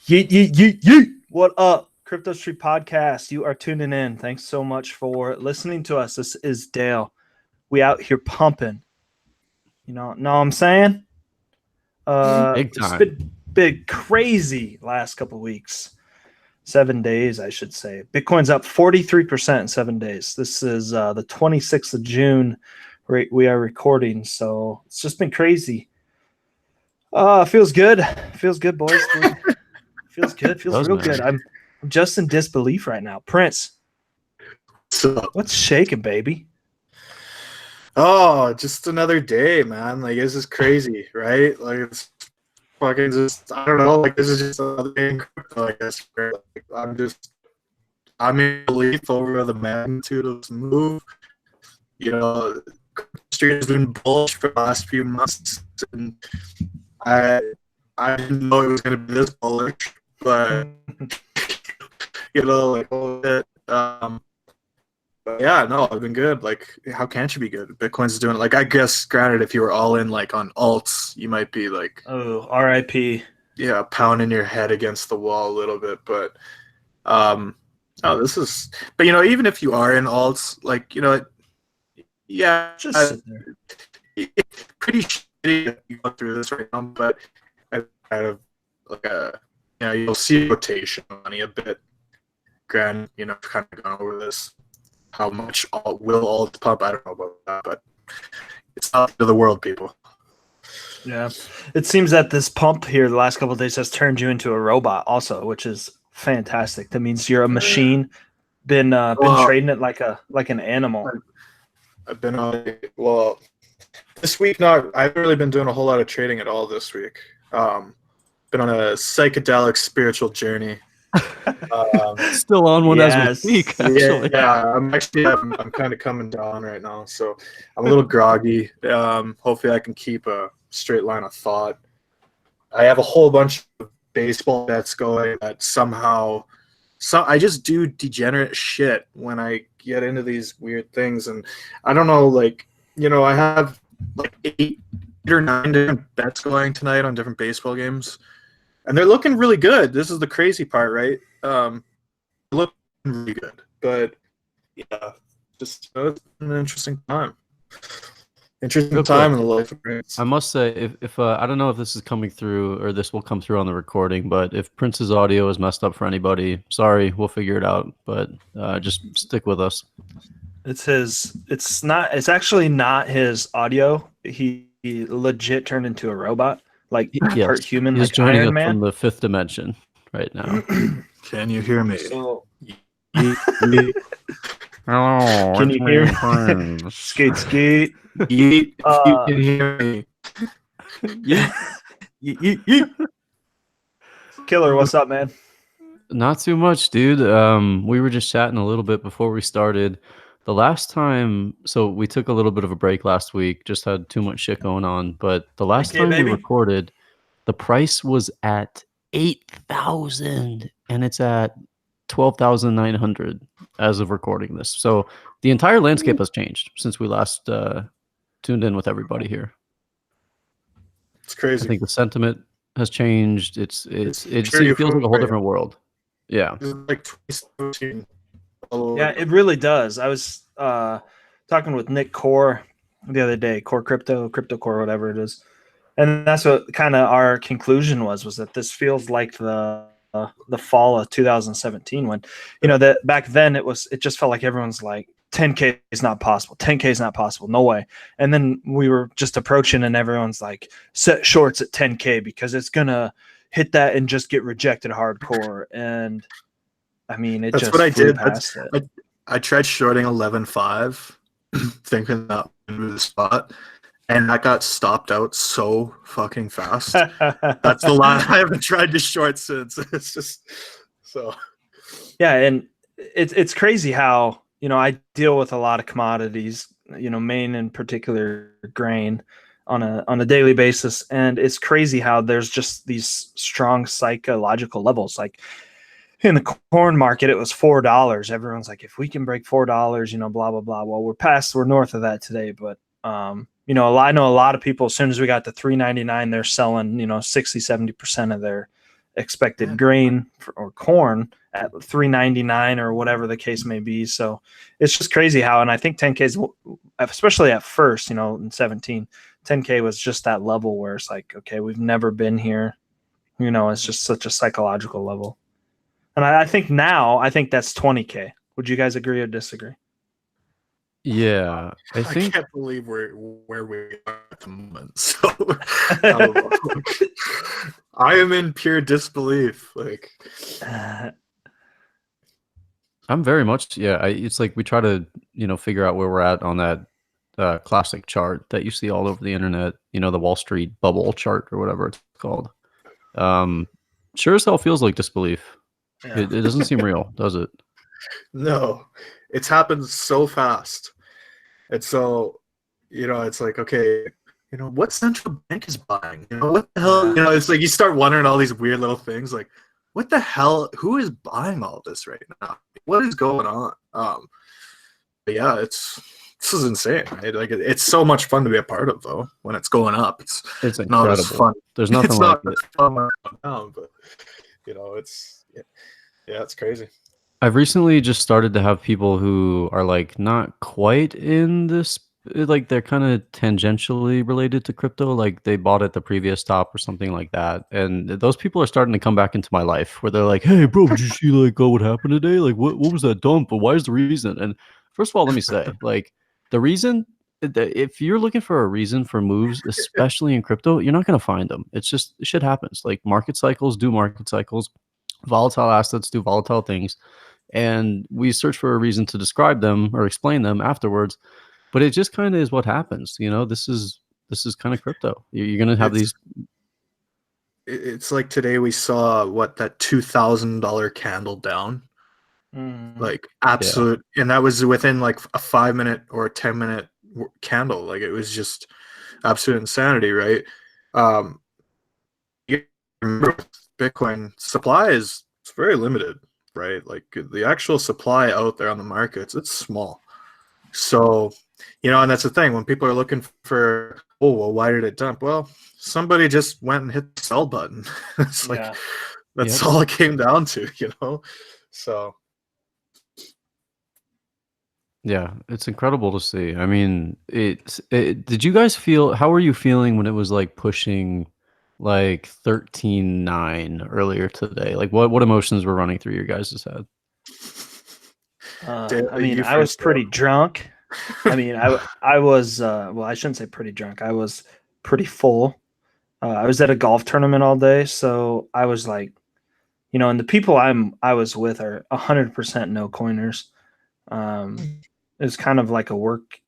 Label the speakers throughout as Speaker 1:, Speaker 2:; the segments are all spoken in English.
Speaker 1: Yeet, yeet, yeet, yeet. What up, Crypto Street Podcast? You are tuning in. Thanks so much for listening to us. This is Dale. We out here pumping. Know what I'm saying?
Speaker 2: Big
Speaker 1: It's
Speaker 2: time.
Speaker 1: been big, crazy last couple weeks. 7 days, I should say. Bitcoin's up 43% in 7 days. This is the 26th of June. We are recording, so it's just been crazy. Feels good. Feels good, boys. Feels good. Feels real good. I'm just in disbelief right now. Prince, what's shaking, baby?
Speaker 3: Oh, just another day, man. Like, this is crazy, right? Like, it's fucking just, I don't know. Like, this is just another day in crypto, I guess. Like, I'm in belief over the magnitude of this move. You know, crypto street has been bullish for the last few months, and I didn't know it was going to be this bullish, but you know, like, all that. But yeah, no, I've been good. Like, how can't you be good? Bitcoin's doing it. Like, I guess, granted, if you were all in, like, on alts, you might be like,
Speaker 1: oh, RIP.
Speaker 3: Yeah, pounding your head against the wall a little bit. But this is. But you know, even if you are in alts, like, you know, yeah,
Speaker 1: just sit there.
Speaker 3: It's pretty shitty that you go through this right now. But I kind of like you'll see rotation money a bit. Granted, you know, I've kind of gone over this. How much will alt pump? I don't know about that, but it's not to the world, people.
Speaker 1: Yeah, it seems that this pump here the last couple of days has turned you into a robot, also, which is fantastic. That means you're a machine. Been trading it like an animal.
Speaker 3: I've been on this week. I haven't really been doing a whole lot of trading at all this week. Been on a psychedelic spiritual journey.
Speaker 2: Still on one as we speak, actually.
Speaker 3: Yeah, I'm kind of coming down right now, so I'm a little groggy. Hopefully I can keep a straight line of thought. I have a whole bunch of baseball bets going that somehow I just do degenerate shit when I get into these weird things, and I don't know, like, you know, I have like 8 or 9 different bets going tonight on different baseball games. And they're looking really good. This is the crazy part, right? Looking really good. But yeah, just it's been an interesting time. Interesting time in the life of Prince.
Speaker 2: I must say, if I don't know if this is coming through or this will come through on the recording, but if Prince's audio is messed up for anybody, sorry, we'll figure it out. But just stick with us.
Speaker 1: It's actually not his audio. He legit turned into a robot. Like part human,
Speaker 2: he's
Speaker 1: like
Speaker 2: joining
Speaker 1: Iron
Speaker 2: us
Speaker 1: Man
Speaker 2: from the 5th dimension right now.
Speaker 3: Can you hear me?
Speaker 1: So,
Speaker 2: hello,
Speaker 1: can you hear me? Skate.
Speaker 3: You can hear me.
Speaker 1: Killer, what's up, man?
Speaker 2: Not too much, dude. We were just chatting a little bit before we started. The last time, so we took a little bit of a break last week, just had too much shit going on. But the last time we recorded, the price was at 8,000 and it's at 12,900 as of recording this. So the entire landscape has changed since we last tuned in with everybody here.
Speaker 3: It's crazy.
Speaker 2: I think the sentiment has changed. It feels like a whole different world. Yeah.
Speaker 3: Like 2017.
Speaker 1: Yeah, it really does. I was talking with Nick Core the other day, Core Crypto Core, whatever it is, and that's what kind of our conclusion was that this feels like the fall of 2017 when, you know, that back then it just felt like everyone's like 10K is not possible, 10K is not possible, no way. And then we were just approaching and everyone's like set shorts at 10K because it's gonna hit that and just get rejected hardcore. And I mean, that's just what I did.
Speaker 3: I tried shorting 11.5, thinking that would be the spot, and that got stopped out so fucking fast. That's the line I haven't tried to short since. It's just so.
Speaker 1: Yeah, and it's crazy how, you know, I deal with a lot of commodities, you know, Maine in particular, grain, on a daily basis, and it's crazy how there's just these strong psychological levels. Like, in the corn market, it was $4. Everyone's like, if we can break $4, you know, blah, blah, blah. Well, we're north of that today. But, you know, I know a lot of people, as soon as we got to $3.99, they're selling, you know, 60, 70% of their expected grain or corn at 399 or whatever the case may be. So it's just crazy how, and I think 10Ks, especially at first, in 17, 10K was just that level where it's like, okay, we've never been here. It's just such a psychological level. And I think now, that's 20K. Would you guys agree or disagree?
Speaker 2: Yeah, I
Speaker 3: I
Speaker 2: think
Speaker 3: can't believe where we are at the moment. So I don't know. I am in pure disbelief. Like,
Speaker 2: I'm very much, yeah. It's like we try to, figure out where we're at on that classic chart that you see all over the internet. The Wall Street bubble chart or whatever it's called. Sure as hell feels like disbelief.
Speaker 1: Yeah.
Speaker 2: It doesn't seem real, does it?
Speaker 3: no, it's happened so fast. And so, it's like, okay, what central bank is buying? What the hell? It's like you start wondering all these weird little things like, what the hell? Who is buying all this right now? What is going on? But yeah, this is insane, right? Like it's so much fun to be a part of, though. When it's going up, it's
Speaker 2: incredible.
Speaker 3: Not as fun.
Speaker 2: There's nothing
Speaker 3: it's
Speaker 2: like
Speaker 3: not
Speaker 2: it.
Speaker 3: as fun when it's going down, but it's crazy.
Speaker 2: I've recently just started to have people who are like not quite in this, like they're kind of tangentially related to crypto, like they bought at the previous top or something like that. And those people are starting to come back into my life where they're like, hey, bro, did you see like what happened today? Like, what was that dump? But why is the reason? And first of all, let me say, like, the reason, if you're looking for a reason for moves, especially in crypto, you're not going to find them. It's just shit happens. Like market cycles do market cycles, volatile assets do volatile things. And we search for a reason to describe them or explain them afterwards, but it just kind of is what happens. This is kind of crypto. You're gonna have these.
Speaker 3: It's like today we saw that $2,000 candle down, like absolute, and that was within like a 5-minute or a 10-minute candle. Like it was just absolute insanity, right? You remember Bitcoin supply it's very limited. Right, like the actual supply out there on the markets, it's small. So, and that's the thing when people are looking for, oh, well, why did it dump? Well, somebody just went and hit the sell button. It's like that's all it came down to, So,
Speaker 2: yeah, it's incredible to see. I mean, did you guys feel? How were you feeling when it was like pushing? Like 13.9 earlier today. Like what emotions were running through your guys' head?
Speaker 1: I was pretty drunk. I was well, I shouldn't say pretty drunk. I was pretty full. I was at a golf tournament all day, so I was like, and the people I was with are 100% no coiners. It was kind of like a work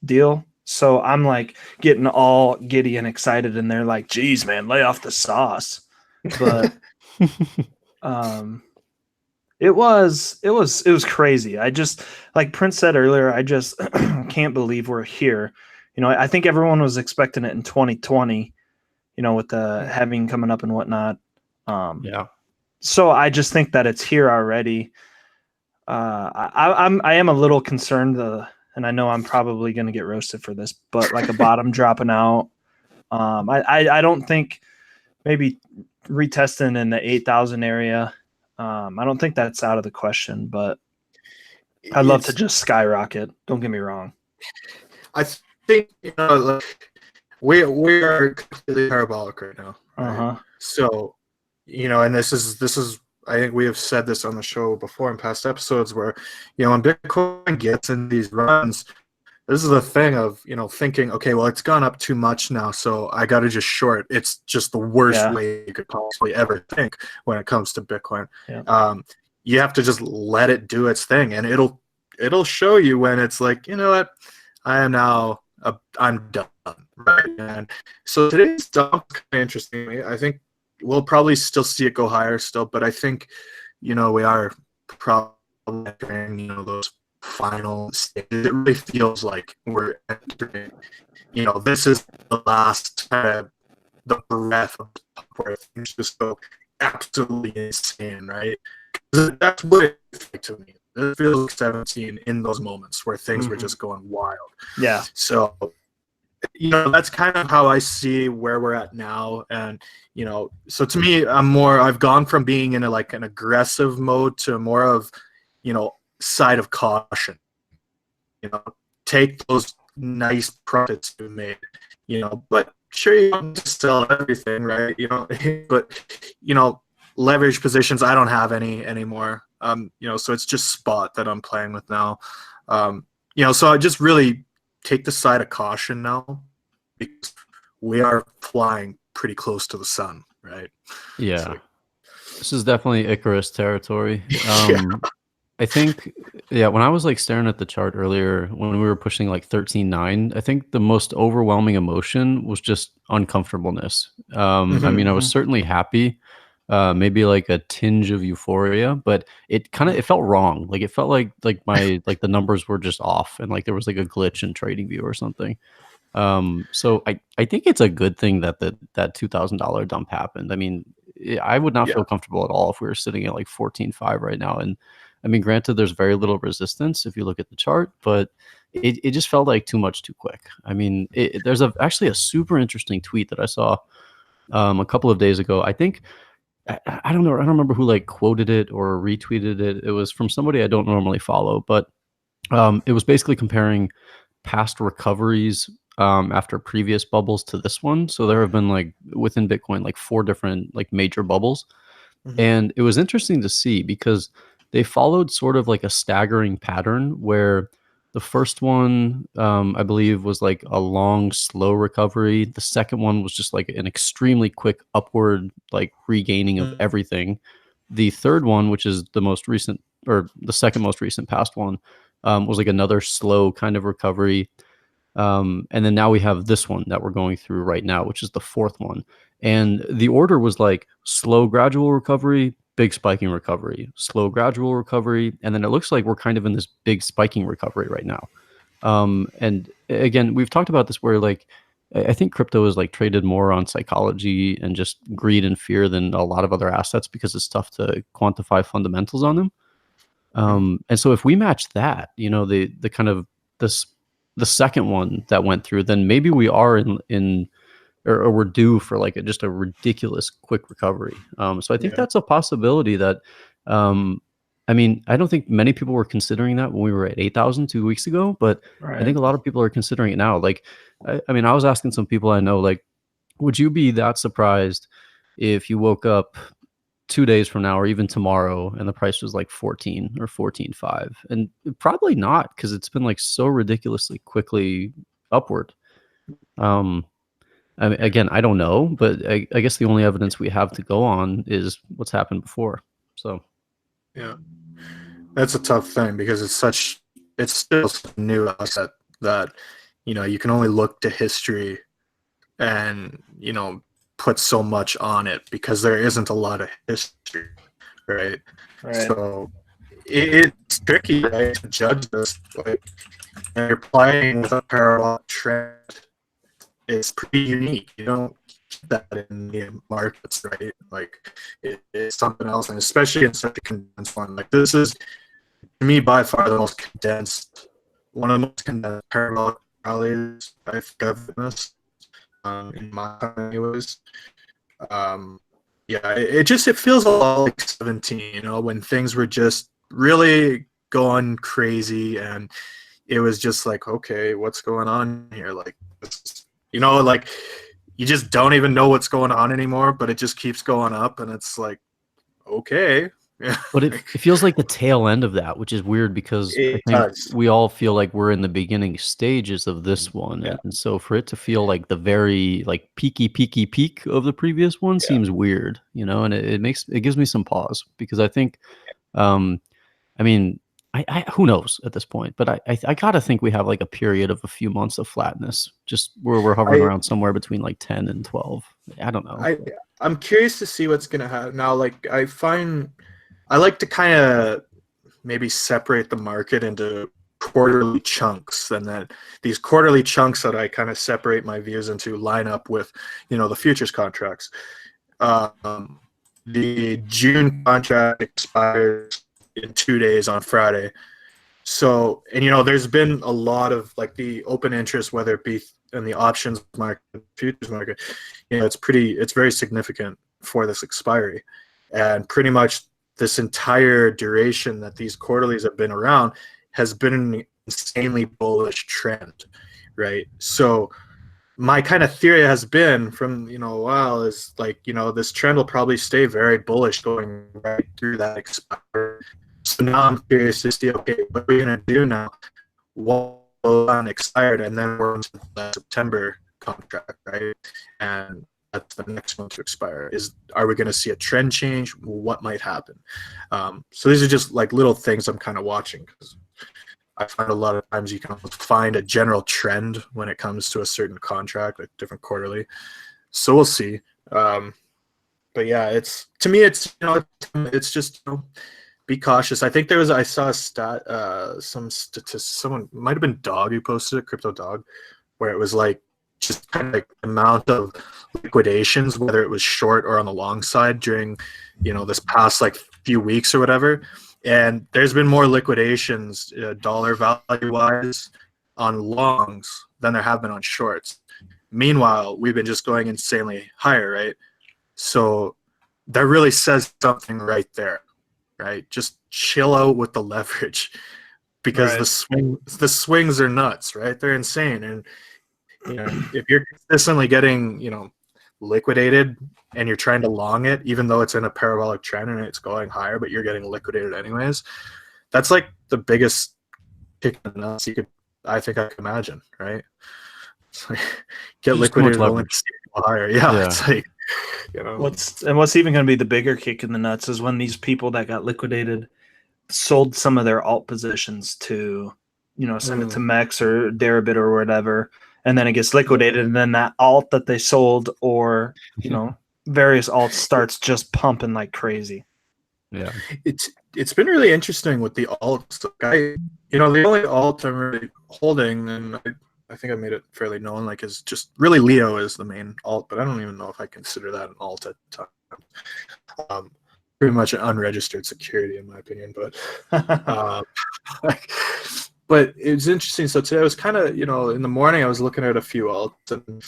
Speaker 1: deal. So I'm like getting all giddy and excited, and they're like, "Geez, man, lay off the sauce." But it was crazy. I just, like Prince said earlier, I just can't believe we're here. I think everyone was expecting it in 2020. With the halving coming up and whatnot. So I just think that it's here already. I am a little concerned. And I know I'm probably going to get roasted for this, but like a bottom dropping out. I don't think maybe retesting in the 8,000 area. I don't think that's out of the question, but I'd love to just skyrocket. Don't get me wrong.
Speaker 3: I think, like, we are completely parabolic right now. Right? So, and this is, I think we have said this on the show before in past episodes where, when Bitcoin gets in these runs, this is the thing of, thinking, okay, well, it's gone up too much now, so I got to just short. It's just the worst way you could possibly ever think when it comes to Bitcoin. You have to just let it do its thing, and it'll show you when it's like, you know what, I'm done, right? And so today's dump is kind of interesting. I think we'll probably still see it go higher still, but I think, we are probably entering, those final stages. It really feels like we're entering, this is the last the breath of where things just go absolutely insane, right? That's what it feels like to me. It feels like 17 in those moments where things were just going wild.
Speaker 1: Yeah.
Speaker 3: So, that's kind of how I see where we're at now. And, so to me, I've gone from being in like an aggressive mode to more of, side of caution. Take those nice profits you made, but sure, you don't just sell everything, right? But, leverage positions, I don't have any anymore. So it's just spot that I'm playing with now. So I just really take the side of caution now because we are flying pretty close to the sun, right?
Speaker 2: Yeah.
Speaker 3: So,
Speaker 2: This is definitely Icarus territory.
Speaker 3: Yeah.
Speaker 2: I think, when I was like staring at the chart earlier, when we were pushing like 13.9, I think the most overwhelming emotion was just uncomfortableness. I mean, I was certainly happy, maybe like a tinge of euphoria, but it felt wrong. Like it felt like my like the numbers were just off, and like there was like a glitch in TradingView or something. So I think it's a good thing that that $2,000 dump happened. I mean, I would not
Speaker 3: Yeah.
Speaker 2: feel comfortable at all if we were sitting at like 14.5 right now. And I mean, granted, there's very little resistance if you look at the chart, but it just felt like too much too quick. I mean, there's actually a super interesting tweet that I saw a couple of days ago. I think I don't know. I don't remember who like quoted it or retweeted it. It was from somebody I don't normally follow, but it was basically comparing past recoveries after previous bubbles to this one. So there have been like within Bitcoin like 4 different like major bubbles. And it was interesting to see because they followed sort of like a staggering pattern where the first one, I believe, was like a long, slow recovery. The second one was just like an extremely quick upward, like regaining of everything. The third one, which is the most recent, or the second most recent past one, was like another slow kind of recovery. And then now we have this one that we're going through right now, which is the fourth one. And the order was like slow, gradual recovery, big spiking recovery, slow, gradual recovery. And then it looks like we're kind of in this big spiking recovery right now. And again, we've talked about this where like, I think crypto is like traded more on psychology and just greed and fear than a lot of other assets because it's tough to quantify fundamentals on them. And so if we match that, the kind of the second one that went through, then maybe we are in or we're due for like just a ridiculous quick recovery. So I think that's a possibility that, I mean, I don't think many people were considering that when we were at 8,000 2 weeks ago, but I think a lot of people are considering it now. Like, I mean, I was asking some people I know, like, would you be that surprised if you woke up 2 days from now or even tomorrow and the price was like 14 or 14.5? And probably not, because it's been like so ridiculously quickly upward. I mean, again, I don't know, but I guess the only evidence we have to go on is what's happened before. So,
Speaker 3: Yeah, that's a tough thing because it's still a new asset that, you can only look to history and, put so much on it because there isn't a lot of history, right? So it's tricky, right, to judge this. Like, when you're playing with a parallel trend, it's pretty unique. You don't get that in the markets, right? Like it's something else, and especially in such a condensed one. Like this is, to me, by far the most condensed, one of the most condensed parallel rallies I think I've witnessed in my time, anyways. It feels a lot like 17, when things were just really going crazy, and it was just like, okay, what's going on here? Like, like you just don't even know what's going on anymore, but it just keeps going up, and it's like, okay.
Speaker 2: but it feels like the tail end of that, which is weird because I think we all feel like we're in the beginning stages of this one.
Speaker 3: Yeah.
Speaker 2: And so for it to feel like the very like peaky peak of the previous one seems weird, and it gives me some pause because I think, I mean, I who knows at this point, but I gotta think we have like a period of a few months of flatness, just where we're hovering around somewhere between like 10 and 12. I don't know.
Speaker 3: I'm curious to see what's gonna happen now. Like I like to kind of maybe separate the market into quarterly chunks, and then these quarterly chunks that I kind of separate my views into line up with, the futures contracts. The June contract expires in 2 days on Friday. So, and there's been a lot of like the open interest, whether it be and the options market, futures market, it's very significant for this expiry. And pretty much this entire duration that these quarterlies have been around has been an insanely bullish trend, right? So my kind of theory has been from a while is like this trend will probably stay very bullish going right through that expiry. So now I'm curious to see, okay, what are we gonna do now? What expired, and then we're into the September contract, right? And that's the next one to expire. Are we going to see a trend change? What might happen? So these are just like little things I'm kind of watching, because I find a lot of times you can find a general trend when it comes to a certain contract, like different quarterly. So we'll see. But yeah, it's just be cautious. I think I saw a stat, someone might have been Dog who posted it, Crypto Dog, where it was like just kind of like the amount of liquidations, whether it was short or on the long side during, this past like few weeks or whatever. And there's been more liquidations, dollar value wise, on longs than there have been on shorts. Meanwhile, we've been just going insanely higher, right? So that really says something right there. Right, just chill out with the leverage, because the swings are nuts, right? They're insane, and if you're consistently getting liquidated and you're trying to long it, even though it's in a parabolic trend and it's going higher, but you're getting liquidated anyways, that's like the biggest kick in the nuts I think I can imagine, right? It's like, get liquidated only to go higher, yeah. It's like.
Speaker 1: What's even going to be the bigger kick in the nuts is when these people that got liquidated sold some of their alt positions to, send it to Mex or Deribit or whatever, and then it gets liquidated, and then that alt that they sold or various alts starts just pumping like crazy.
Speaker 2: Yeah,
Speaker 3: it's been really interesting with the alts. The only alt I'm really holding, and I think I made it fairly known, like, is just really Leo is the main alt, but I don't even know if I consider that an alt at times. Pretty much an unregistered security in my opinion, but but it was interesting. So today I was kind of, in the morning I was looking at a few alts, and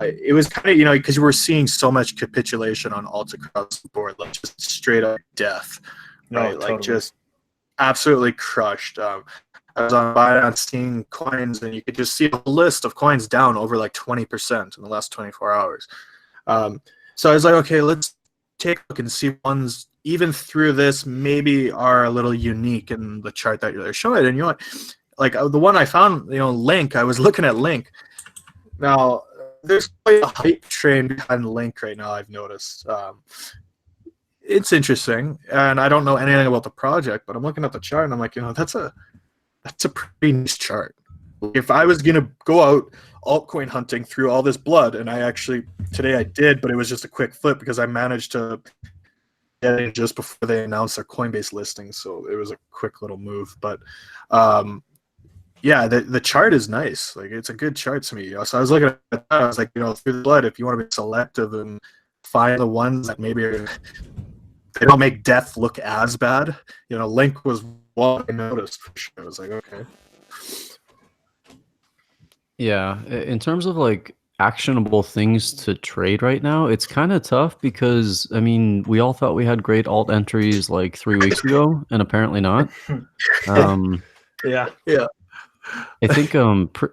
Speaker 3: it was kind of, because you were seeing so much capitulation on alts across the board, like just straight up death, right?
Speaker 1: Totally.
Speaker 3: Like just absolutely crushed. I was on Binance seeing coins, and you could just see a list of coins down over like 20% in the last 24 hours. So I was like, okay, let's take a look and see ones even through this maybe are a little unique in the chart that you're showing. And like the one I found, Link, I was looking at Link. Now, there's quite a hype train behind Link right now, I've noticed. It's interesting, and I don't know anything about the project, but I'm looking at the chart, and I'm like, that's a pretty nice chart. If I was going to go out altcoin hunting through all this blood, and today I did, but it was just a quick flip because I managed to get it just before they announced their Coinbase listing. So it was a quick little move. But yeah, the chart is nice. Like, it's a good chart to me. So I was looking at that. I was like, through the blood, if you want to be selective and find the ones that maybe they don't make death look as bad. Link was one I noticed for sure. I was like, okay.
Speaker 2: Yeah, in terms of like actionable things to trade right now, it's kind of tough because we all thought we had great alt entries like 3 weeks ago, and apparently not.
Speaker 1: Yeah.
Speaker 2: I think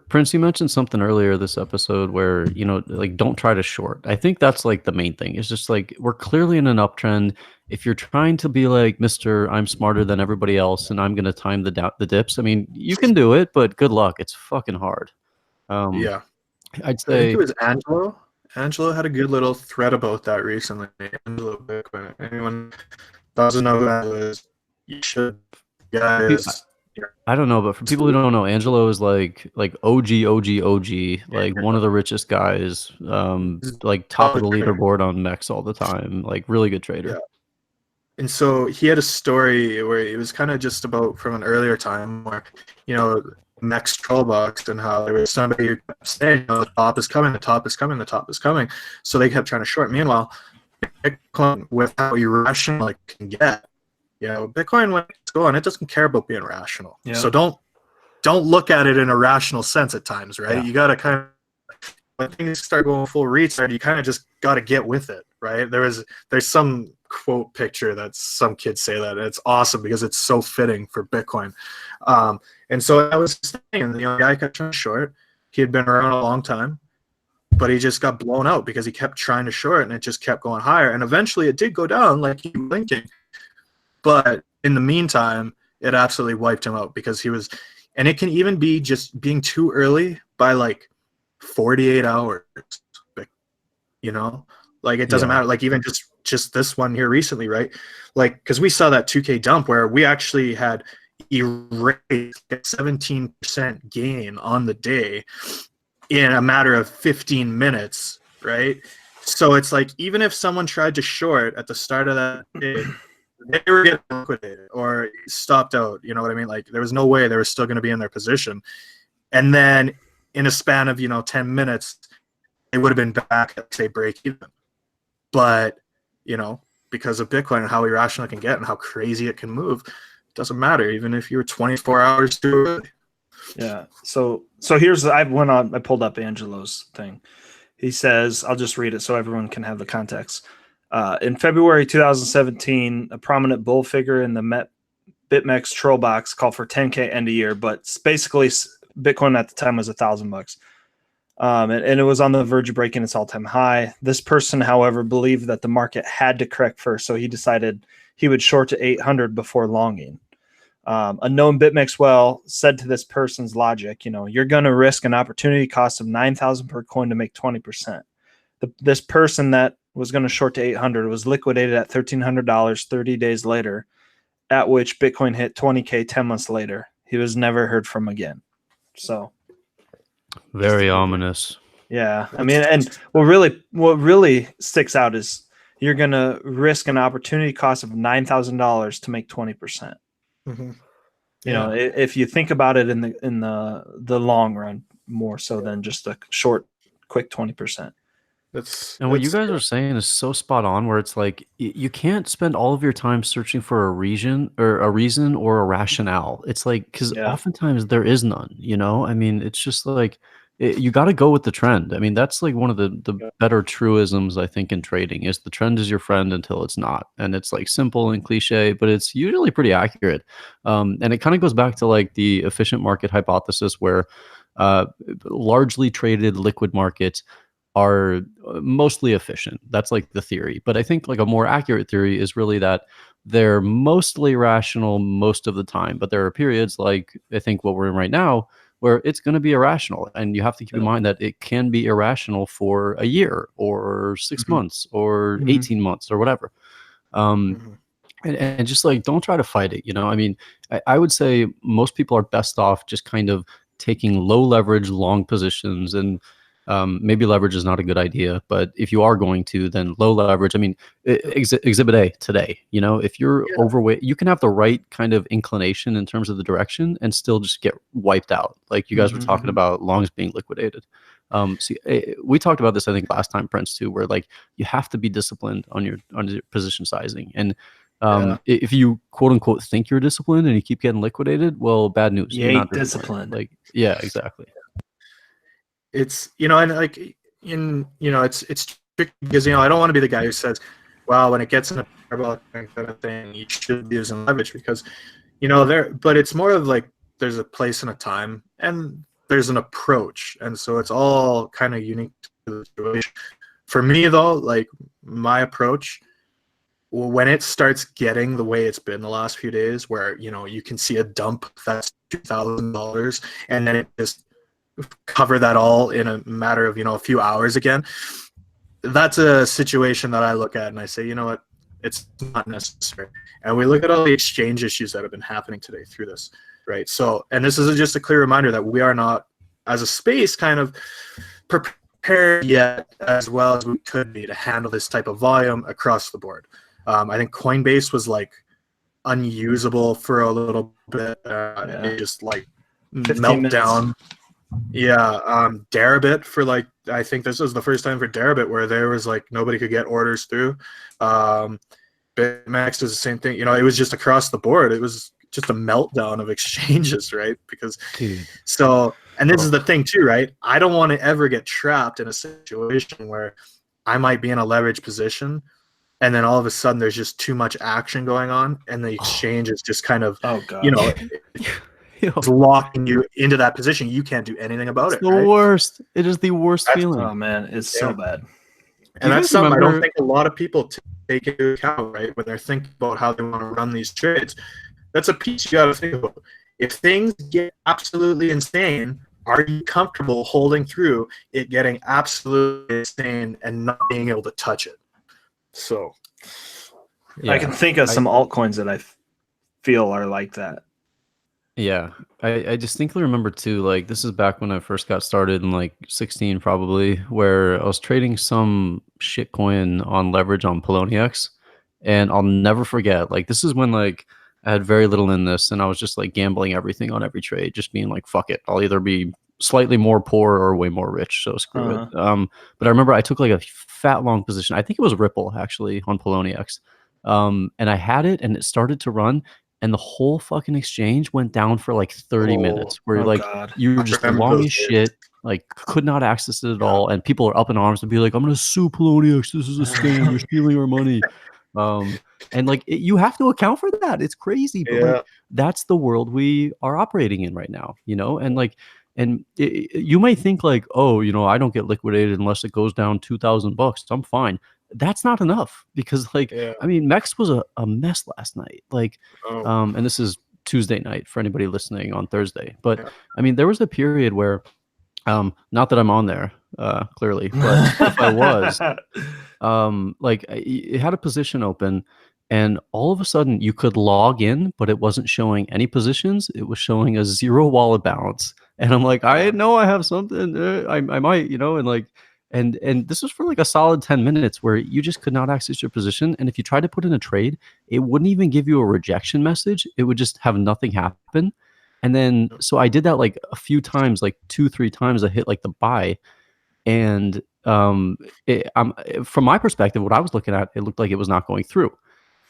Speaker 2: Prince, you mentioned something earlier this episode where like, don't try to short. I think that's like the main thing. It's just like, we're clearly in an uptrend. If you're trying to be like Mr. I'm smarter than everybody else and I'm gonna time the dips, you can do it, but good luck. It's fucking hard.
Speaker 3: Yeah,
Speaker 2: I'd
Speaker 3: I think
Speaker 2: say
Speaker 3: it was Angelo. Angelo had a good little thread about that recently. Angelo Bitcoin. Anyone doesn't know who that is, you should. Guys,
Speaker 2: I don't know, but for people who don't know, Angelo is like OG, like one of the richest guys, like top of the leaderboard on Mex all the time, like really good trader.
Speaker 3: Yeah. And so he had a story where it was kind of just about from an earlier time where, Mex Trollbox, and how there was somebody who kept saying, the top is coming, the top is coming, the top is coming. So they kept trying to short. Meanwhile, Bitcoin, with how irrational it can get, Bitcoin, when it's going, it doesn't care about being rational.
Speaker 1: Yeah.
Speaker 3: So don't don't look at it in a rational sense at times, right?
Speaker 1: Yeah.
Speaker 3: You got to kind of, when things start going full retard, you kind of just got to get with it, right? There's some quote picture that some kids say that, and it's awesome because it's so fitting for Bitcoin. And so I was saying, the guy got turned short. He had been around a long time, but he just got blown out because he kept trying to short, and it just kept going higher. And eventually it did go down, like you were thinking. But in the meantime, it absolutely wiped him out because he was, and it can even be just being too early by like 48 hours, you know, like it doesn't matter. Like even just this one here recently, right? Like, because we saw that 2K dump where we actually had erased 17% gain on the day in a matter of 15 minutes, right? So it's like, even if someone tried to short at the start of that day, they were getting liquidated or stopped out. You know what I mean? Like there was no way they were still going to be in their position. And then in a span of, 10 minutes, they would have been back at, say, break even. But, because of Bitcoin and how irrational it can get and how crazy it can move, it doesn't matter, even if you're 24 hours too early.
Speaker 1: Yeah. So here's, I pulled up Angelo's thing. He says, I'll just read it so everyone can have the context. In February 2017, a prominent bull figure in the BitMEX troll box called for 10K end of year, but basically Bitcoin at the time was $1,000. And it was on the verge of breaking its all-time high. This person, however, believed that the market had to correct first, so he decided he would short to 800 before longing. A known BitMEX well said to this person's logic, you're going to risk an opportunity cost of 9,000 per coin to make 20%. This person that was going to short to 800 was liquidated at $1,300 30 days later, at which Bitcoin hit 20K 10 months later. He was never heard from again. So
Speaker 2: very ominous.
Speaker 1: Yeah. I mean, and what really sticks out is you're going to risk an opportunity cost of $9,000 to make 20%.
Speaker 3: Mm-hmm.
Speaker 1: If you think about it in the long run, more so than just a short, quick 20%.
Speaker 2: And what you guys are saying is so spot on, where it's like you can't spend all of your time searching for a reason or a rationale. It's like, because oftentimes there is none, I mean, it's just like you got to go with the trend. I mean, that's like one of the better truisms, I think, in trading is the trend is your friend until it's not. And it's like simple and cliche, but it's usually pretty accurate. And it kind of goes back to like the efficient market hypothesis, where largely traded liquid markets are mostly efficient. That's like the theory. But I think like a more accurate theory is really that they're mostly rational most of the time. But there are periods like I think what we're in right now where it's going to be irrational. And you have to keep in mind that it can be irrational for a year or 6 months or 18 months or whatever. And just like, don't try to fight it. I mean, I would say most people are best off just kind of taking low leverage, long positions. And maybe leverage is not a good idea, but if you are going to, then low leverage. I mean, exhibit A today, if you're overweight, you can have the right kind of inclination in terms of the direction and still just get wiped out. Like you guys were talking about longs being liquidated. We talked about this, I think, last time, Prince, too, where like you have to be disciplined on your position sizing. And if you quote unquote think you're disciplined and you keep getting liquidated, well, bad news.
Speaker 1: You're not disciplined.
Speaker 2: Like, yeah, exactly.
Speaker 3: It's and like it's tricky because I don't want to be the guy who says, well, when it gets in a parabolic kind of thing, you should be using leverage because but it's more of like there's a place and a time and there's an approach, and so it's all kind of unique to the situation. For me though, like my approach, when it starts getting the way it's been the last few days, where you can see a dump that's $2,000 and then it just cover that all in a matter of a few hours again, that's a situation that I look at and I say, what, it's not necessary. And we look at all the exchange issues that have been happening today through this, right? So, and this is just a clear reminder that we are not, as a space, kind of prepared yet as well as we could be to handle this type of volume across the board. I think Coinbase was like unusable for a little bit. It just like meltdown. Yeah, Deribit for like, I think this was the first time for Deribit where there was like nobody could get orders through. BitMEX is the same thing. It was just across the board. It was just a meltdown of exchanges, right? Because
Speaker 2: Dude.
Speaker 3: and this is the thing too, right? I don't want to ever get trapped in a situation where I might be in a leverage position and then all of a sudden there's just too much action going on and the exchange is just kind of,
Speaker 1: Oh god.
Speaker 3: you know,
Speaker 2: Yo,
Speaker 3: it's locking you into that position. You can't do anything about
Speaker 2: it's
Speaker 3: it,
Speaker 2: the
Speaker 3: right?
Speaker 2: worst. It is the worst
Speaker 3: That's-
Speaker 2: feeling.
Speaker 1: Oh man, it's so
Speaker 3: Yeah.
Speaker 1: bad.
Speaker 3: And
Speaker 2: you
Speaker 3: that's
Speaker 2: guys
Speaker 3: something I
Speaker 2: remember-
Speaker 3: don't think a lot of people take into account, right? When they're thinking about how they want to run these trades. That's a piece you got to think about. If things get absolutely insane, are you comfortable holding through it getting absolutely insane and not being able to touch it? So,
Speaker 2: Yeah.
Speaker 1: I can think of some altcoins that I feel are like that.
Speaker 2: Yeah, I distinctly remember too, like this is back when I first got started in like 16 probably, where I was trading some shitcoin on leverage on Poloniex, and I'll never forget, like this is when like I had very little in this and I was just like gambling everything on every trade, just being like, fuck it, I'll either be slightly more poor or way more rich, so screw it. But I remember I took like a fat long position. I think it was Ripple actually on Poloniex. And I had it and it started to run and the whole fucking exchange went down for like 30 minutes where
Speaker 1: oh
Speaker 2: like
Speaker 1: god.
Speaker 2: you were
Speaker 3: I
Speaker 2: just
Speaker 3: remember
Speaker 2: long
Speaker 3: those
Speaker 2: as
Speaker 3: days.
Speaker 2: shit, like could not access it at
Speaker 3: Yeah.
Speaker 2: all, and people are up in arms and be like, I'm gonna sue Poloniex, this is a scam, you're stealing our money. And like you have to account for that. It's crazy, but like that's the world we are operating in right now, you know. And like you may think like, oh, you know, I don't get liquidated unless it goes down $2,000, I'm fine. That's not enough because like I mean Mex was a mess last night, like and this is Tuesday night for anybody listening on Thursday, but I mean there was a period where not that I'm on there clearly, but if I was like it had a position open and all of a sudden you could log in but it wasn't showing any positions, it was showing a 0 wallet balance, and I'm like, I know I have something, I might, you know, and like and this was for like a solid 10 minutes where you just could not access your position, and if you tried to put in a trade it wouldn't even give you a rejection message, it would just have nothing happen. And then so I did that like a few times, like 2-3 times I hit like the buy, and from my perspective, what I was looking at, it looked like it was not going through.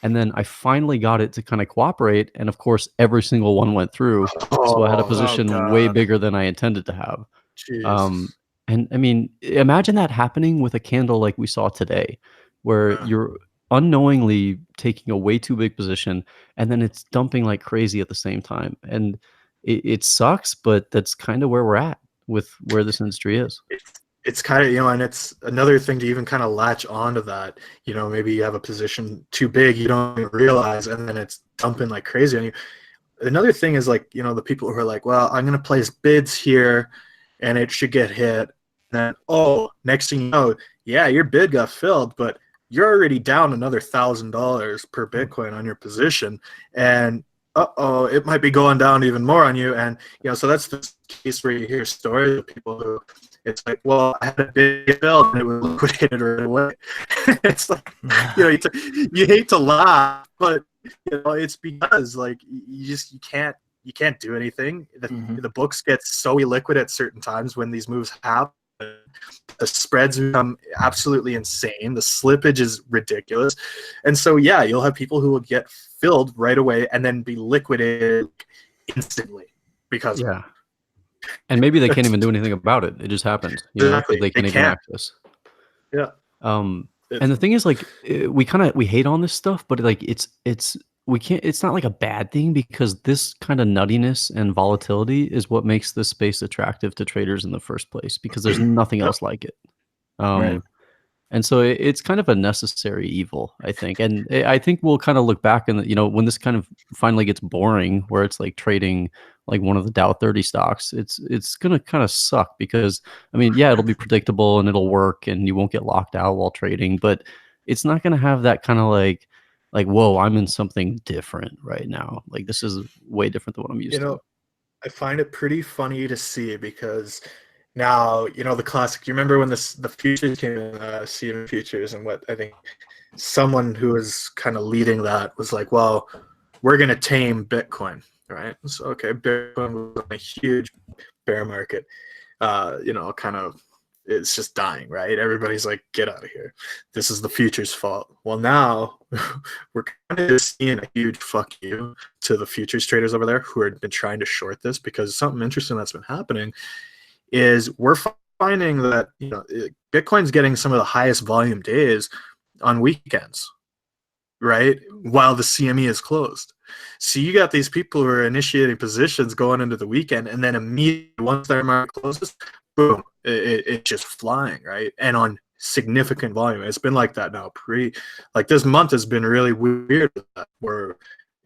Speaker 2: And then I finally got it to kind of cooperate, and of course, every single one went through. So I had a position way bigger than I intended to have. And I mean, imagine that happening with a candle like we saw today, where you're unknowingly taking a way too big position, and then it's dumping like crazy at the same time. And it sucks, but that's kind of where we're at with where this industry is.
Speaker 3: It's kind of, you know, and it's another thing to even kind of latch onto that. You know, maybe you have a position too big, you don't even realize, and then it's dumping like crazy on you. Another thing is like, you know, the people who are like, well, I'm going to place bids here and it should get hit. And then, oh, next thing you know, yeah, your bid got filled, but you're already down another $1,000 per Bitcoin on your position. And it might be going down even more on you. And, you know, so that's the case where you hear stories of people who, it's like, well, I had a big build and it was liquidated right away. It's like, you know, you hate to laugh, but you know, it's because like you can't do anything. The books get so illiquid at certain times when these moves happen. The spreads become absolutely insane. The slippage is ridiculous, and so yeah, you'll have people who will get filled right away and then be liquidated instantly because
Speaker 2: and maybe they can't even do anything about it. It just happens. You know, they can't even access.
Speaker 3: Yeah.
Speaker 2: And the thing is, like, we hate on this stuff, but like, we can't. It's not like a bad thing because this kind of nuttiness and volatility is what makes this space attractive to traders in the first place. Because there's nothing else like it.
Speaker 1: Right.
Speaker 2: And so it's kind of a necessary evil, I think. And I think we'll kind of look back and, you know, when this kind of finally gets boring, where it's like trading like one of the Dow 30 stocks, it's going to kind of suck because, I mean, yeah, it'll be predictable and it'll work and you won't get locked out while trading, but it's not going to have that kind of like, whoa, I'm in something different right now. Like this is way different than what I'm used to.
Speaker 3: I find it pretty funny to see because now, you know, the classic, you remember when the futures came in, CME futures, and what I think someone who was kind of leading that was like, well, we're going to tame Bitcoin, right? So, okay, Bitcoin was on a huge bear market, you know, kind of it's just dying, right? Everybody's like, get out of here. This is the future's fault. Well, now we're kind of seeing a huge fuck you to the futures traders over there who have been trying to short this, because something interesting that's been happening is we're finding that, you know, Bitcoin's getting some of the highest volume days on weekends, right? While the CME is closed. So you got these people who are initiating positions going into the weekend, and then immediately once their market closes, boom, it's just flying, right? And on significant volume. It's been like that now. Like this month has been really weird, where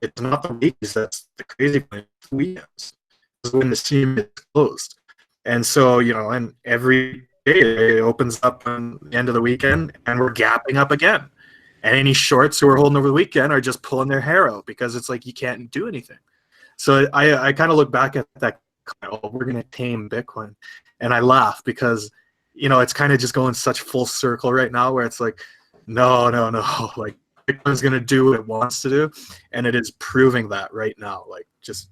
Speaker 3: it's not the weeks that's the crazy point, it's the weekends. It's when the CME is closed. And so, you know, and every day it opens up on the end of the weekend and we're gapping up again. And any shorts who are holding over the weekend are just pulling their hair out, because it's like you can't do anything. So I kind of look back at that, oh, we're going to tame Bitcoin. And I laugh because, you know, it's kind of just going such full circle right now, where it's like, no. Like Bitcoin's going to do what it wants to do. And it is proving that right now, like just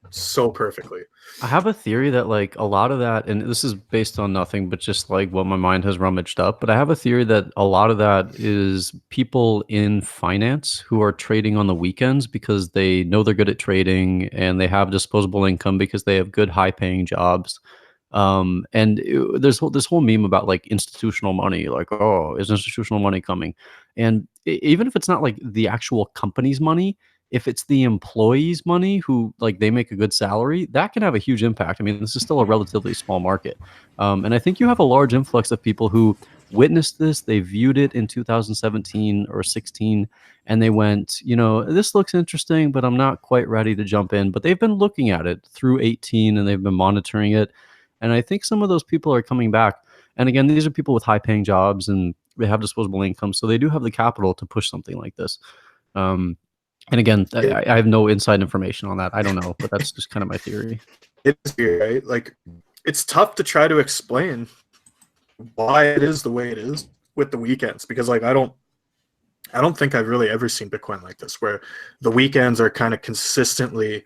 Speaker 3: so perfectly.
Speaker 2: I have a theory that like a lot of that, and this is based on nothing but just like what my mind has rummaged up, but I have a theory that a lot of that is people in finance who are trading on the weekends because they know they're good at trading and they have disposable income because they have good high paying jobs. There's this whole meme about like institutional money, like, oh, is institutional money coming? And even if it's not like the actual company's money, if it's the employees' money who like they make a good salary, that can have a huge impact. I mean, this is still a relatively small market. And I think you have a large influx of people who witnessed this. They viewed it in 2017 or 16, and they went, you know, this looks interesting, but I'm not quite ready to jump in. But they've been looking at it through 18 and they've been monitoring it. And I think some of those people are coming back. And again, these are people with high paying jobs and they have disposable income. So they do have the capital to push something like this. And again, I have no inside information on that. I don't know, but that's just kind of my theory.
Speaker 3: It's weird, right? Like, it's tough to try to explain why it is the way it is with the weekends, because like I don't think I've really ever seen Bitcoin like this, where the weekends are kind of consistently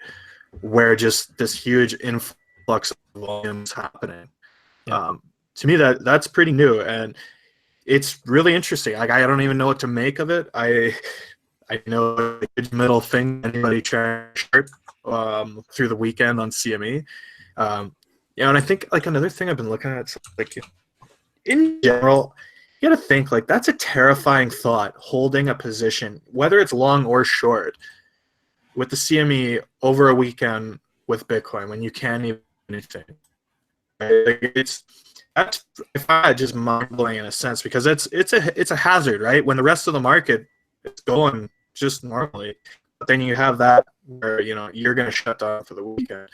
Speaker 3: where just this huge influx of volumes happening.
Speaker 2: Yeah.
Speaker 3: To me, that's pretty new, and it's really interesting. Like, I don't even know what to make of it. I know a good middle thing, anybody trying to short through the weekend on CME. Yeah, and I think like another thing I've been looking at, like in general, you got to think like that's a terrifying thought, holding a position, whether it's long or short, with the CME over a weekend with Bitcoin when you can't even do anything. Like, that's just mind-blowing in a sense, because it's a hazard, right? When the rest of the market is going just normally, but then you have that where, you know, you're going to shut down for the weekend.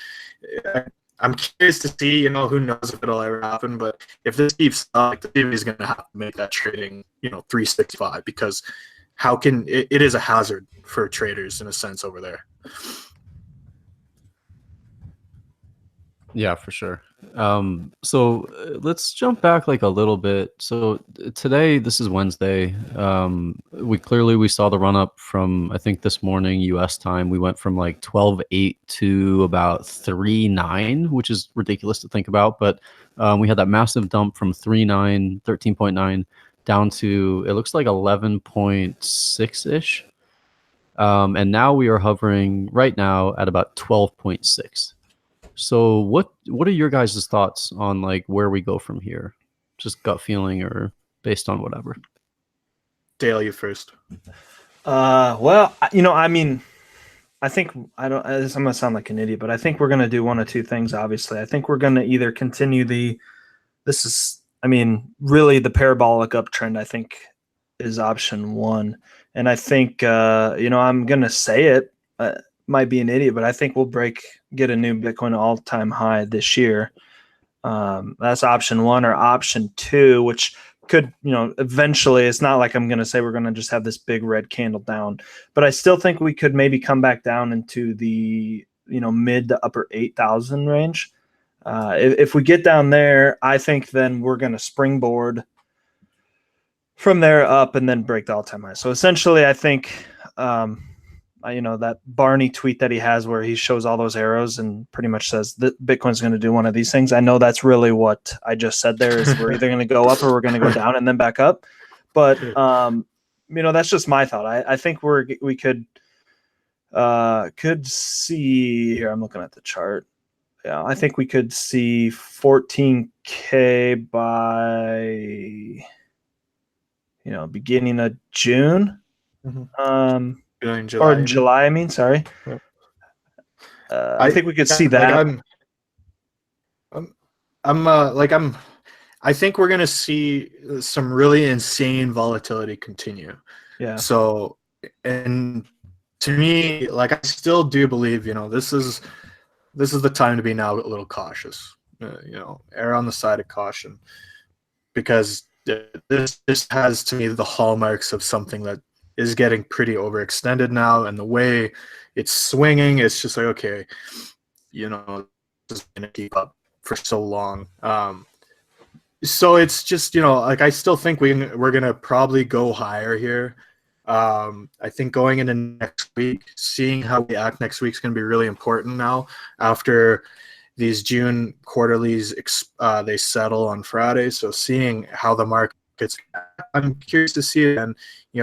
Speaker 3: I'm curious to see, you know, who knows if it'll ever happen, but if this keeps up, like, the TV is going to have to make that trading, you know, 365, because how can it is a hazard for traders in a sense over there.
Speaker 2: Yeah, for sure. So let's jump back like a little bit. So today, this is Wednesday. We saw the run up from, I think this morning US time, we went from like 12.8 to about 3.9, which is ridiculous to think about. But we had that massive dump from 3.9, 13.9 down to, it looks like 11.6 ish. And now we are hovering right now at about 12.6. So what are your guys' thoughts on like where we go from here? Just gut feeling or based on whatever?
Speaker 3: Dale, you first.
Speaker 1: Well, you know, I mean, I think I'm gonna sound like an idiot, but I think we're gonna do one of two things. Obviously, I think we're gonna either continue really the parabolic uptrend, I think, is option one, and I think you know, I'm gonna say it. Might be an idiot, but I think we'll get a new Bitcoin all-time high this year. That's option one. Or option two, which could, you know, eventually, it's not like I'm going to say we're going to just have this big red candle down, but I still think we could maybe come back down into the, you know, mid to upper 8,000 range. If we get down there, I think then we're going to springboard from there up and then break the all-time high. So essentially, I think that Barney tweet that he has where he shows all those arrows and pretty much says that Bitcoin's going to do one of these things. I know that's really what I just said there is we're either going to go up or we're going to go down and then back up. But, that's just my thought. I think we could see here. I'm looking at the chart. Yeah, I think we could see 14K by, beginning of June.
Speaker 3: July.
Speaker 1: Or July, I mean, sorry.
Speaker 3: Yeah.
Speaker 1: I think we could see that.
Speaker 3: I think we're gonna see some really insane volatility continue.
Speaker 1: Yeah.
Speaker 3: So, and to me, I still do believe, this is the time to be now a little cautious. Err on the side of caution, because this has to me the hallmarks of something that is getting pretty overextended now, and the way it's swinging, it's just like, okay, this is gonna keep up for so long. So it's just, I still think we're gonna probably go higher here. I think going into next week, seeing how we act next week is going to be really important now after these June quarterlies, they settle on Friday. So seeing how the markets, I'm curious to see it, and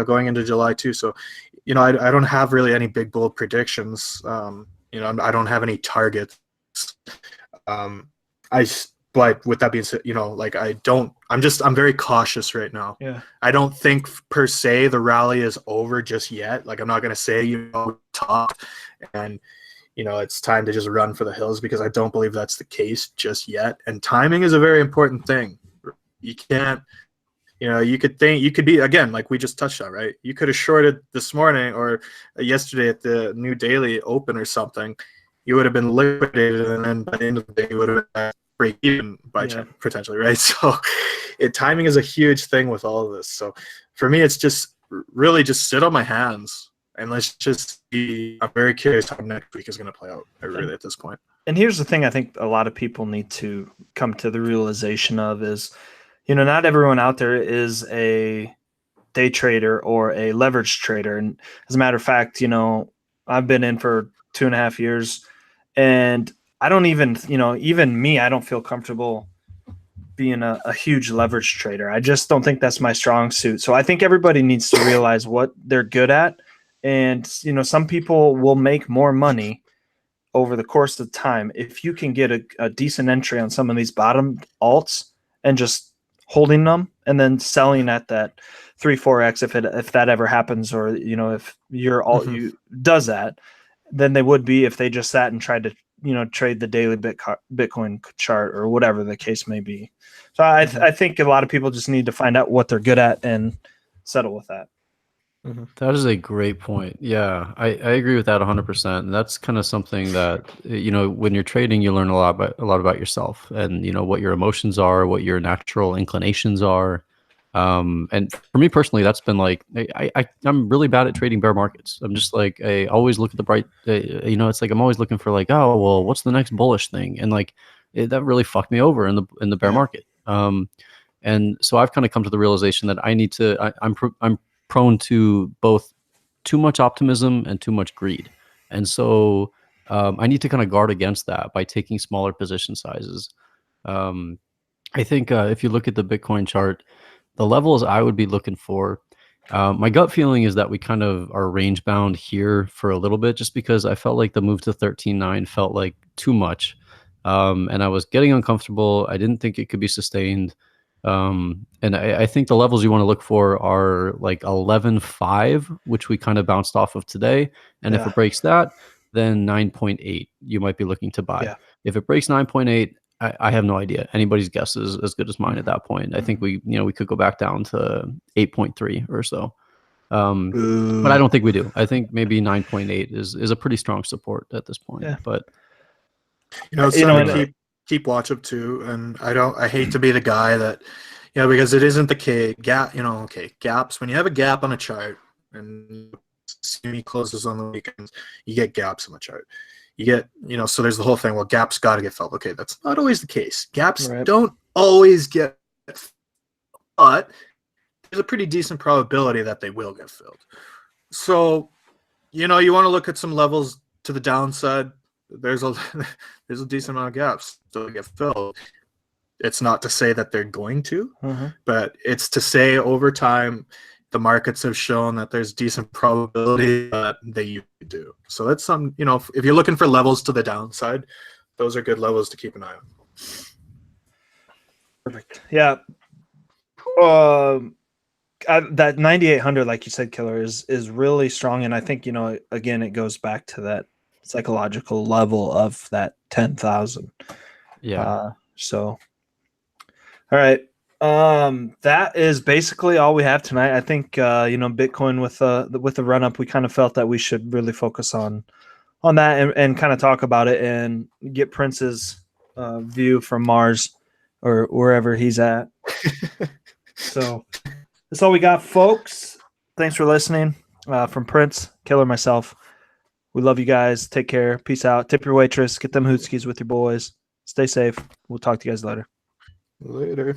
Speaker 3: going into July too. So I don't have really any big bold predictions. I don't have any targets. But with that being said, I'm very cautious right now.
Speaker 1: Yeah.
Speaker 3: I don't think per se the rally is over just yet. I'm not going to say, top and, it's time to just run for the hills, because I don't believe that's the case just yet. And timing is a very important thing. You can't, you could be, again, like we just touched on, right? You could have shorted this morning or yesterday at the new daily open or something. You would have been liquidated, and then by the end of the day, you would have been break even by potentially, right? So timing is a huge thing with all of this. So for me, it's just really just sit on my hands and let's just see. I'm very curious how next week is going to play out, really, at this point.
Speaker 1: And here's the thing I think a lot of people need to come to the realization of is, not everyone out there is a day trader or a leverage trader. And as a matter of fact, I've been in for 2.5 years, and I don't even, even me, I don't feel comfortable being a huge leverage trader. I just don't think that's my strong suit. So I think everybody needs to realize what they're good at. And, some people will make more money over the course of time if you can get a decent entry on some of these bottom alts and just holding them and then selling at that 3-4x if that ever happens, or, if your alt you does that, than they would be if they just sat and tried to trade the daily Bitcoin chart or whatever the case may be. So I think a lot of people just need to find out what they're good at and settle with that.
Speaker 2: That is a great point. Yeah, I agree with that 100%. And that's kind of something that, when you're trading, you learn a lot about yourself and, what your emotions are, what your natural inclinations are. And for me personally, that's been I'm really bad at trading bear markets. I'm just I always look at the bright, it's I'm always looking for oh, well, what's the next bullish thing? And that really fucked me over in the bear market. And so I've kind of come to the realization that I need to, I'm prone to both too much optimism and too much greed. And so I need to kind of guard against that by taking smaller position sizes. I think if you look at the Bitcoin chart, the levels I would be looking for, my gut feeling is that we kind of are range bound here for a little bit, just because I felt like the move to 13.9 felt like too much. And I was getting uncomfortable. I didn't think it could be sustained. And I think the levels you want to look for are 11.5, which we kind of bounced off of today. And if it breaks that, then 9.8, you might be looking to buy. If it breaks 9.8, I have no idea. Anybody's guess is as good as mine at that point. I think we could go back down to 8.3 or so. But I don't think we do. I think maybe 9.8 is a pretty strong support at this point. Yeah. But
Speaker 3: it's something to keep watch of too. And I hate to be the guy that, because it isn't the gap, gaps. When you have a gap on a chart and CME closes on the weekends, you get gaps on the chart. You get, so there's the whole thing. Well, gaps got to get filled. Okay, that's not always the case. Gaps don't always get filled, but there's a pretty decent probability that they will get filled. So you want to look at some levels to the downside. There's a there's a decent amount of gaps to get filled. It's not to say that they're going to, but it's to say over time the markets have shown that there's decent probability that they do. So that's some, if you're looking for levels to the downside, those are good levels to keep an eye on.
Speaker 1: Perfect. Yeah. That 9,800, like you said, Killer, is really strong, and I think again it goes back to that psychological level of that 10,000.
Speaker 2: Yeah.
Speaker 1: So, all right. That is basically all we have tonight. I think Bitcoin with the run up, we kind of felt that we should really focus on that and kind of talk about it and get Prince's view from Mars or wherever he's at. So that's all we got, folks. Thanks for listening. From Prince, Killer, myself, we love you guys. Take care. Peace out. Tip your waitress. Get them hootskis with your boys. Stay safe. We'll talk to you guys later.
Speaker 3: Later.